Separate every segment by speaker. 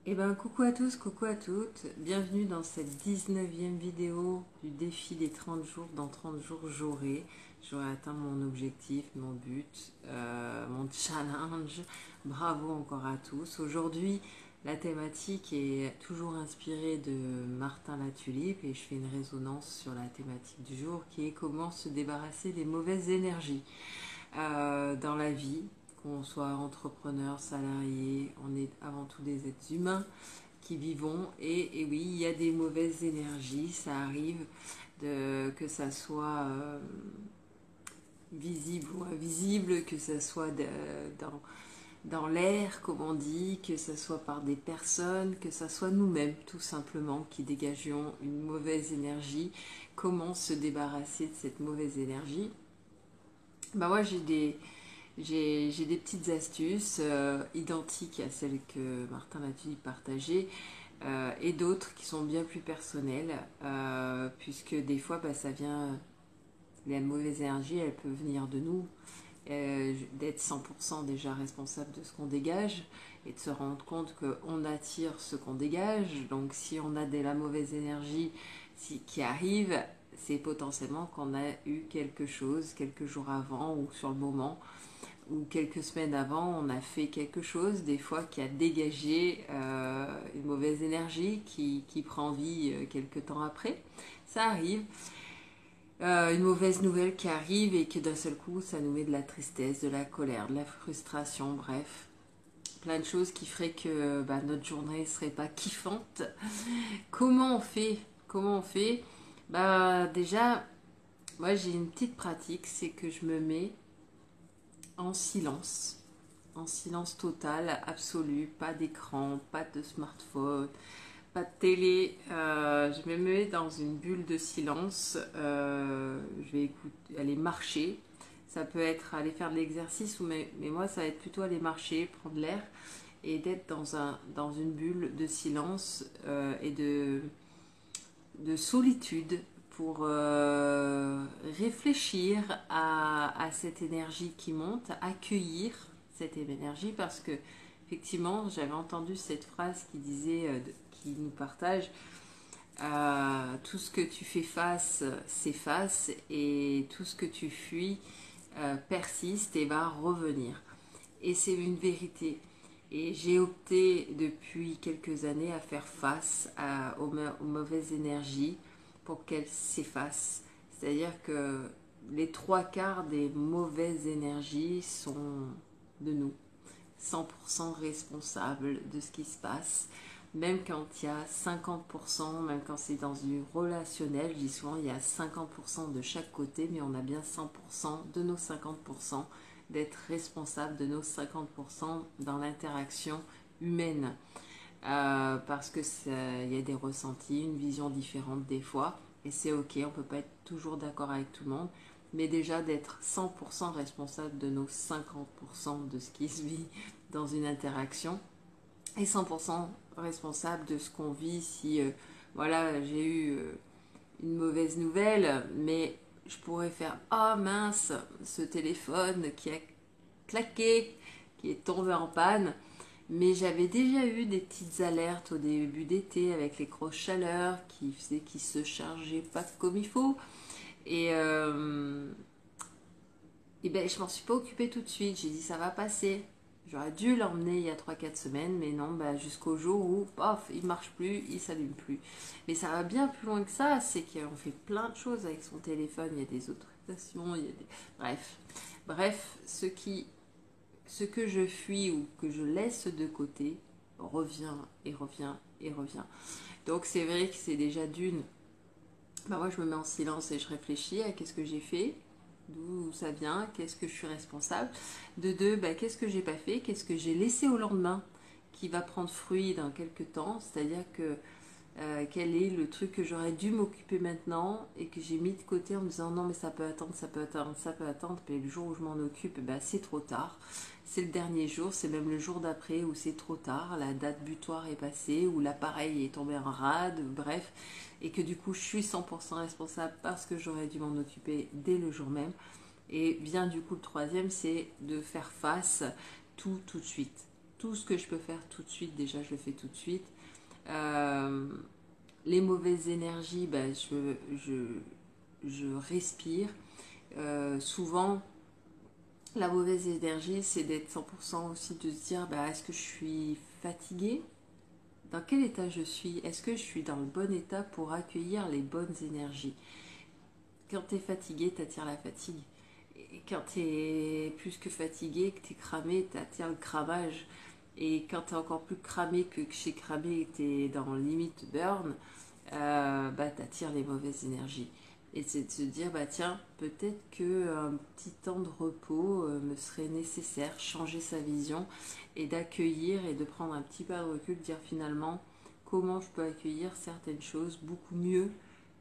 Speaker 1: Eh ben coucou à tous, coucou à toutes, bienvenue dans cette 19e vidéo du défi des 30 jours. Dans 30 jours j'aurai atteint mon objectif, mon but, mon challenge. Bravo encore à tous. Aujourd'hui la thématique est toujours inspirée de Martin Latulippe et je fais une résonance sur la thématique du jour qui est comment se débarrasser des mauvaises énergies dans la vie. Qu'on soit entrepreneur, salarié, on est avant tout des êtres humains qui vivons. Et oui, il y a des mauvaises énergies, ça arrive, que ça soit visible ou invisible, que ça soit dans l'air, comme on dit, que ça soit par des personnes, que ça soit nous-mêmes, tout simplement, qui dégagions une mauvaise énergie. Comment se débarrasser de cette mauvaise énergie? Moi, j'ai des petites astuces identiques à celles que Martin Latulippe partageait et d'autres qui sont bien plus personnelles puisque des fois ça vient, la mauvaise énergie elle peut venir de nous, d'être 100% déjà responsable de ce qu'on dégage et de se rendre compte qu'on attire ce qu'on dégage. Donc si on a de la mauvaise énergie qui arrive, c'est potentiellement qu'on a eu quelque chose quelques jours avant ou sur le moment ou quelques semaines avant, on a fait quelque chose, des fois qui a dégagé une mauvaise énergie qui prend vie quelques temps après. Ça arrive. Une mauvaise nouvelle qui arrive et que d'un seul coup, ça nous met de la tristesse, de la colère, de la frustration, bref. Plein de choses qui feraient que notre journée ne serait pas kiffante. Comment on fait? Comment on fait? Déjà, moi j'ai une petite pratique, c'est que je me mets en silence total, absolu, pas d'écran, pas de smartphone, pas de télé. Je me mets dans une bulle de silence. Je vais aller marcher. Ça peut être aller faire de l'exercice, mais moi ça va être plutôt aller marcher, prendre l'air et d'être dans une bulle de silence et de solitude pour réfléchir à cette énergie qui monte, accueillir cette énergie parce que effectivement j'avais entendu cette phrase qui disait, qui nous partage, tout ce que tu fais face s'efface et tout ce que tu fuis persiste et va revenir. Et c'est une vérité. Et j'ai opté depuis quelques années à faire face aux mauvaises énergies pour qu'elles s'effacent. C'est-à-dire que les trois quarts des mauvaises énergies sont de nous, 100% responsables de ce qui se passe. Même quand il y a 50%, même quand c'est dans du relationnel, je dis souvent il y a 50% de chaque côté, mais on a bien 100% de nos 50% d'être responsable de nos 50% dans l'interaction humaine. Parce que il y a des ressentis, une vision différente des fois, et c'est ok, on peut pas être toujours d'accord avec tout le monde, mais déjà d'être 100% responsable de nos 50% de ce qui se vit dans une interaction, et 100% responsable de ce qu'on vit si, voilà, j'ai eu une mauvaise nouvelle, mais je pourrais faire oh mince, ce téléphone qui a claqué, qui est tombé en panne. Mais j'avais déjà eu des petites alertes au début d'été avec les grosses chaleurs qui faisaient qu'il se chargeait pas comme il faut. Et, euh, et ben je m'en suis pas occupée tout de suite. J'ai dit ça va passer. J'aurais dû l'emmener il y a 3 4 semaines, mais non, jusqu'au jour où, paf, il marche plus, il s'allume plus. Mais ça va bien plus loin que ça, c'est qu'on fait plein de choses avec son téléphone, il y a des autorisations, il y a des... Bref, ce que je fuis ou que je laisse de côté revient et revient et revient. Donc c'est vrai que c'est déjà d'une, moi je me mets en silence et je réfléchis à qu'est-ce que j'ai fait, d'où ça vient, qu'est-ce que je suis responsable. De deux, qu'est-ce que j'ai pas fait, qu'est-ce que j'ai laissé au lendemain qui va prendre fruit dans quelques temps, c'est-à-dire que quel est le truc que j'aurais dû m'occuper maintenant et que j'ai mis de côté en me disant non mais ça peut attendre, ça peut attendre, ça peut attendre, mais le jour où je m'en occupe, c'est trop tard. C'est le dernier jour, c'est même le jour d'après où c'est trop tard, la date butoir est passée, ou l'appareil est tombé en rade, bref, et que du coup je suis 100% responsable parce que j'aurais dû m'en occuper dès le jour même. Et vient du coup le troisième, c'est de faire face tout de suite. tout ce que je peux faire tout de suite, déjà je le fais tout de suite. Les mauvaises énergies, ben, je respire. Souvent, la mauvaise énergie, c'est d'être 100% aussi de se dire, bah, est-ce que je suis fatiguée? Dans quel état je suis? Est-ce que je suis dans le bon état pour accueillir les bonnes énergies? Quand tu es fatigué, tu attires la fatigue. Et quand tu es plus que fatigué, que tu es cramé, tu attires le cramage. Et quand tu es encore plus cramé que chez cramé et que tu es dans limite burn, bah, tu attires les mauvaises énergies. Et c'est de se dire, bah tiens, peut-être qu'un petit temps de repos me serait nécessaire, changer sa vision et d'accueillir et de prendre un petit pas de recul, dire finalement comment je peux accueillir certaines choses beaucoup mieux.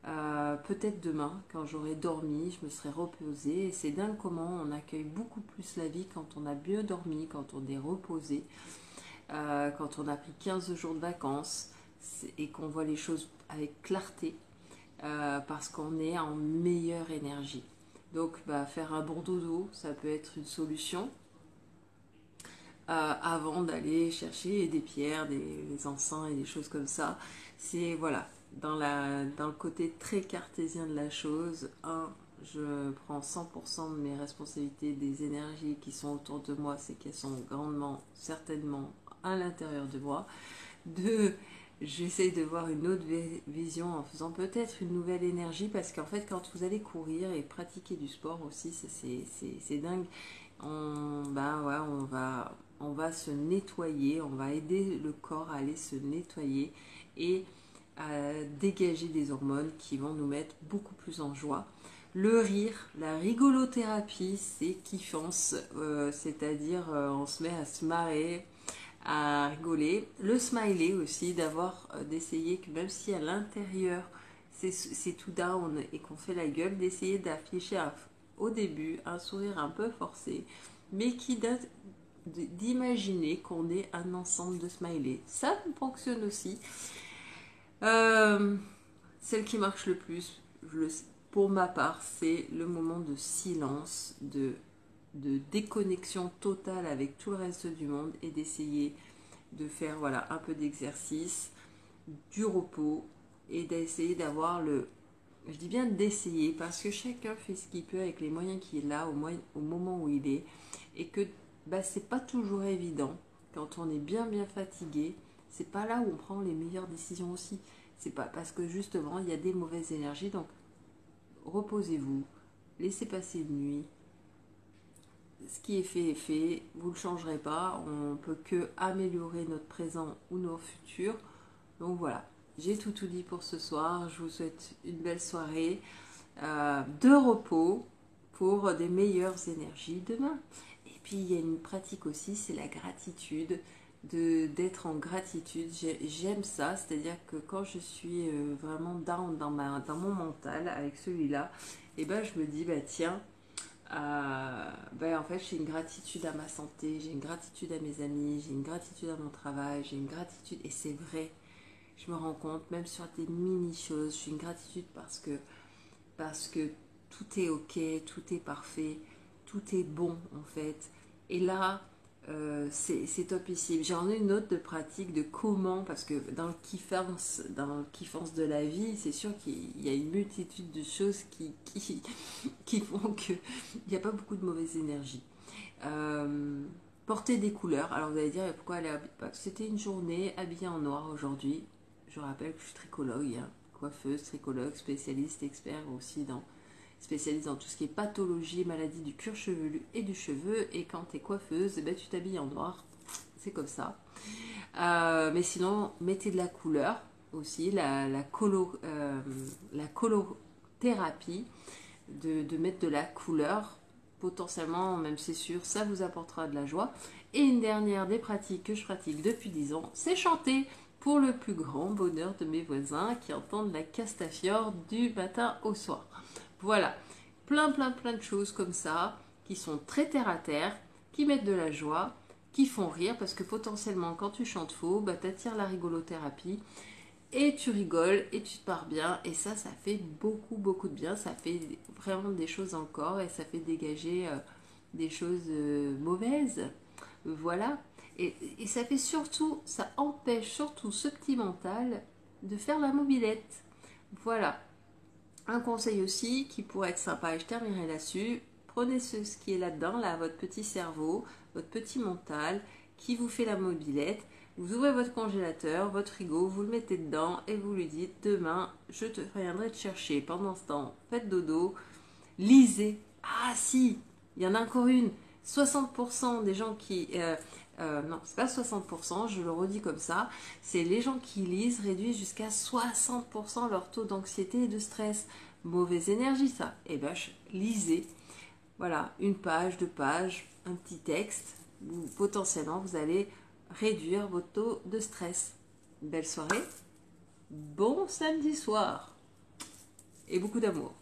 Speaker 1: Peut-être demain, quand j'aurai dormi, je me serai reposée. Et c'est dingue comment on accueille beaucoup plus la vie quand on a mieux dormi, quand on est reposé, quand on a pris 15 jours de vacances et qu'on voit les choses avec clarté. Parce qu'on est en meilleure énergie. Donc bah, faire un bon dodo, ça peut être une solution avant d'aller chercher des pierres, des encens et des choses comme ça. C'est voilà, dans le côté très cartésien de la chose, je prends 100% de mes responsabilités des énergies qui sont autour de moi, c'est qu'elles sont grandement, certainement à l'intérieur de moi. 2, j'essaye de voir une autre vision en faisant peut-être une nouvelle énergie parce qu'en fait quand vous allez courir et pratiquer du sport aussi, c'est dingue. Bah ouais, on va se nettoyer, on va aider le corps à aller se nettoyer et à dégager des hormones qui vont nous mettre beaucoup plus en joie. Le rire, la rigolothérapie, c'est kiffance, c'est-à-dire on se met à se marrer, à rigoler. Le smiley aussi, d'essayer que même si à l'intérieur c'est tout down et qu'on fait la gueule, d'essayer d'afficher au début un sourire un peu forcé, mais qui date d'imaginer qu'on est un ensemble de smiley. Ça fonctionne aussi. Celle qui marche le plus, pour ma part, c'est le moment de silence, de déconnexion totale avec tout le reste du monde et d'essayer de faire voilà, un peu d'exercice, du repos et d'essayer d'avoir je dis bien d'essayer parce que chacun fait ce qu'il peut avec les moyens qu'il a au moment où il est et que bah, c'est pas toujours évident quand on est bien fatigué, c'est pas là où on prend les meilleures décisions aussi. C'est pas parce que justement il y a des mauvaises énergies, donc reposez-vous, laissez passer une nuit. Ce qui est fait, vous ne le changerez pas, on ne peut que améliorer notre présent ou nos futurs. Donc voilà, j'ai tout dit pour ce soir, je vous souhaite une belle soirée de repos pour des meilleures énergies demain. Et puis il y a une pratique aussi, c'est la gratitude, d'être en gratitude. J'aime ça, c'est-à-dire que quand je suis vraiment down dans mon mental avec celui-là, et ben je me dis, bah tiens, en fait j'ai une gratitude à ma santé, j'ai une gratitude à mes amis, j'ai une gratitude à mon travail, j'ai une gratitude, et c'est vrai, je me rends compte, même sur des mini-choses, j'ai une gratitude parce que tout est ok, tout est parfait, tout est bon en fait. Et là, c'est topissime. J'en ai une autre de pratique de comment, parce que dans le kiffance de la vie, c'est sûr qu'il y a une multitude de choses qui font qu'il n'y a pas beaucoup de mauvaise énergie. Porter des couleurs. Alors vous allez dire pourquoi elle est habillée. C'était une journée habillée en noir aujourd'hui. Je rappelle que je suis tricologue, hein, coiffeuse, tricologue, spécialiste, expert aussi spécialiste dans tout ce qui est pathologie, maladie du cuir chevelu et du cheveu. Et quand tu es coiffeuse, tu t'habilles en noir. C'est comme ça. Mais sinon, mettez de la couleur aussi, la colothérapie, de mettre de la couleur. Potentiellement, même c'est sûr, ça vous apportera de la joie. Et une dernière des pratiques que je pratique depuis 10 ans, c'est chanter pour le plus grand bonheur de mes voisins qui entendent la Castafiore du matin au soir. Voilà, plein de choses comme ça qui sont très terre à terre, qui mettent de la joie, qui font rire parce que potentiellement quand tu chantes faux, t'attires la rigolothérapie et tu rigoles et tu te pars bien et ça fait beaucoup de bien, ça fait vraiment des choses dans le corps et ça fait dégager des choses mauvaises. Voilà. Et ça fait surtout, ça empêche surtout ce petit mental de faire la mobilette. Voilà. Un conseil aussi qui pourrait être sympa, et je terminerai là-dessus. Prenez ce qui est là-dedans, là, votre petit cerveau, votre petit mental, qui vous fait la mobilette. Vous ouvrez votre congélateur, votre frigo, vous le mettez dedans et vous lui dites demain, je te reviendrai te chercher. Pendant ce temps, faites dodo, lisez. Ah si, il y en a encore une. 60% des gens qui... non, c'est pas 60%, je le redis comme ça. C'est les gens qui lisent réduisent jusqu'à 60% leur taux d'anxiété et de stress. Mauvaise énergie ça. Eh ben, lisez. Voilà, une page, deux pages, un petit texte. Potentiellement, vous allez réduire votre taux de stress. Belle soirée. Bon samedi soir. Et beaucoup d'amour.